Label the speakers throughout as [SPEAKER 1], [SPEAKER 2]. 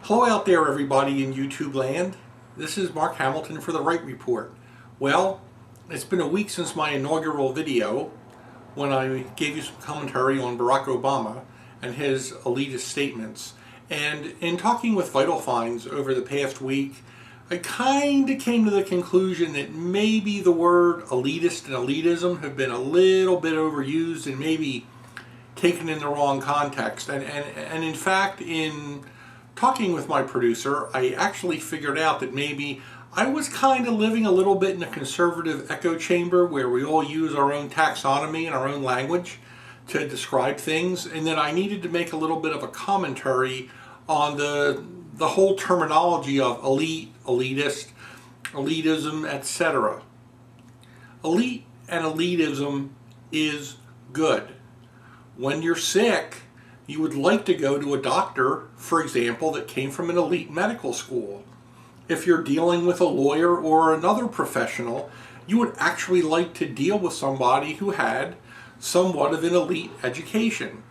[SPEAKER 1] Hello out there, everybody in YouTube land. This is Mark Hamilton for the Wright Report. Well, it's been a week since my inaugural video when I gave you some commentary on Barack Obama and his elitist statements. And in talking with Vital Finds over the past week, I kind of came to the conclusion that maybe the word elitist and elitism have been a little bit overused and maybe taken in the wrong context. And in fact, in talking with my producer, I actually figured out that maybe I was kind of living a little bit in a conservative echo chamber where we all use our own taxonomy and our own language to describe things, and that I needed to make a little bit of a commentary on the whole terminology of elite, elitist, elitism, etc. Elite and elitism is good. When you're sick, you would like to go to a doctor, for example, that came from an elite medical school. If you're dealing with a lawyer or another professional, you would actually like to deal with somebody who had somewhat of an elite education.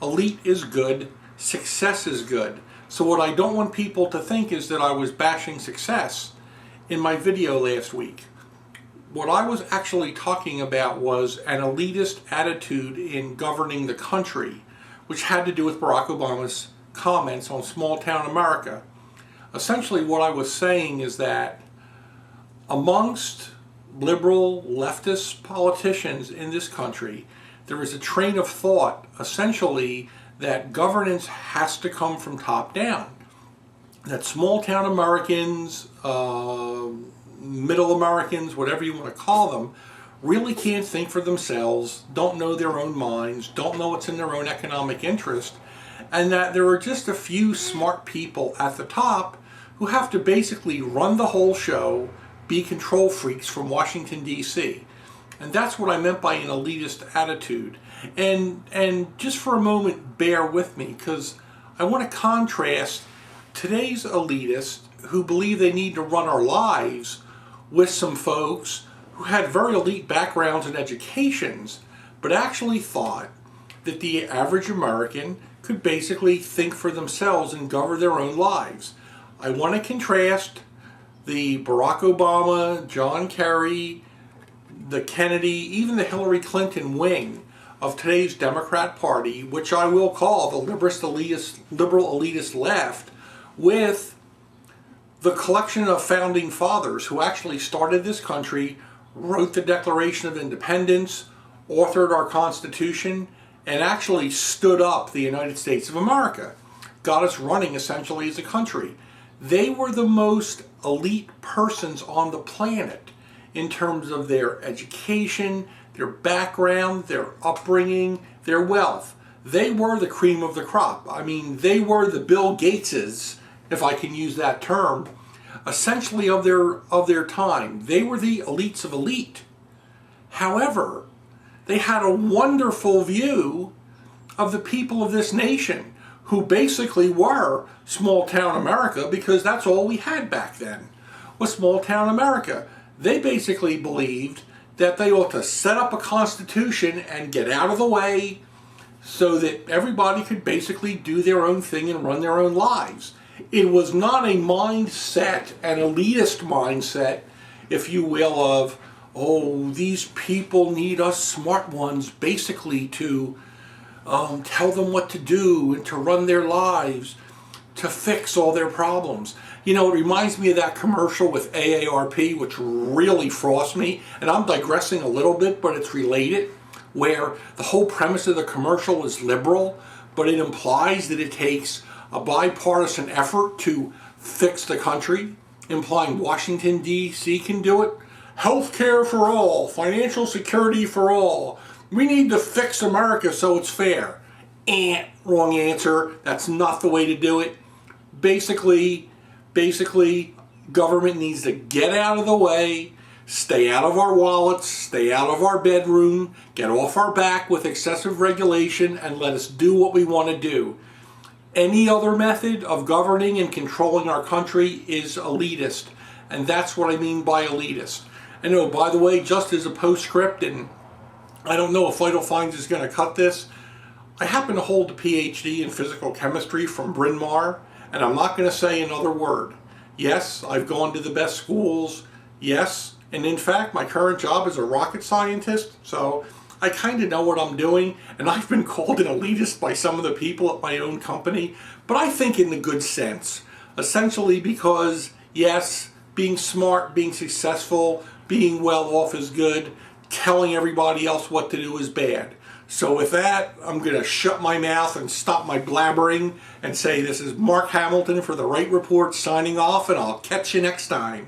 [SPEAKER 1] Elite is good, success is good. So what I don't want people to think is that I was bashing success in my video last week. What I was actually talking about was an elitist attitude in governing the country, which had to do with Barack Obama's comments on small-town America. Essentially, what I was saying is that amongst liberal leftist politicians in this country, there is a train of thought, essentially, that governance has to come from top down. That small-town Americans, middle Americans, whatever you want to call them, really can't think for themselves, don't know their own minds, don't know what's in their own economic interest, and that there are just a few smart people at the top who have to basically run the whole show, be control freaks from Washington, D.C. And that's what I meant by an elitist attitude. And just for a moment, bear with me, because I want to contrast today's elitists who believe they need to run our lives with some folks who had very elite backgrounds and educations, but actually thought that the average American could basically think for themselves and govern their own lives. I want to contrast the Barack Obama, John Kerry, the Kennedy, even the Hillary Clinton wing of today's Democrat Party, which I will call the liberal elitist left, with the collection of founding fathers who actually started this country, wrote the Declaration of Independence, authored our Constitution, and actually stood up the United States of America, got us running essentially as a country. They were the most elite persons on the planet in terms of their education, their background, their upbringing, their wealth. They were the cream of the crop. I mean, they were the Bill Gateses, if I can use that term, essentially of their time. They were the elites of elite. However, they had a wonderful view of the people of this nation, who basically were small-town America, because that's all we had back then, was small-town America. They basically believed that they ought to set up a constitution and get out of the way so that everybody could basically do their own thing and run their own lives. It was not a mindset, an elitist mindset, if you will, of, oh, these people need us smart ones basically to tell them what to do and to run their lives, to fix all their problems. You know, it reminds me of that commercial with AARP, which really frosts me, and I'm digressing a little bit, but it's related, where the whole premise of the commercial is liberal, but it implies that it takes a bipartisan effort to fix the country, implying Washington, D.C. can do it. Health care for all, financial security for all. We need to fix America so it's fair. Wrong answer. That's not the way to do it. Basically, government needs to get out of the way, stay out of our wallets, stay out of our bedroom, get off our back with excessive regulation, and let us do what we want to do. Any other method of governing and controlling our country is elitist, and that's what I mean by elitist. And oh, by the way, just as a postscript, and I don't know if Vital Finds is going to cut this, I happen to hold a PhD in physical chemistry from Bryn Mawr, And I'm not going to say another word. Yes, I've gone to the best schools. Yes, and in fact, my current job is a rocket scientist, so I kind of know what I'm doing, and I've been called an elitist by some of the people at my own company, but I think in the good sense. Essentially because, yes, being smart, being successful, being well off is good. Telling everybody else what to do is bad. So with that, I'm going to shut my mouth and stop my blabbering and say this is Mark Hamilton for the Wright Report signing off, and I'll catch you next time.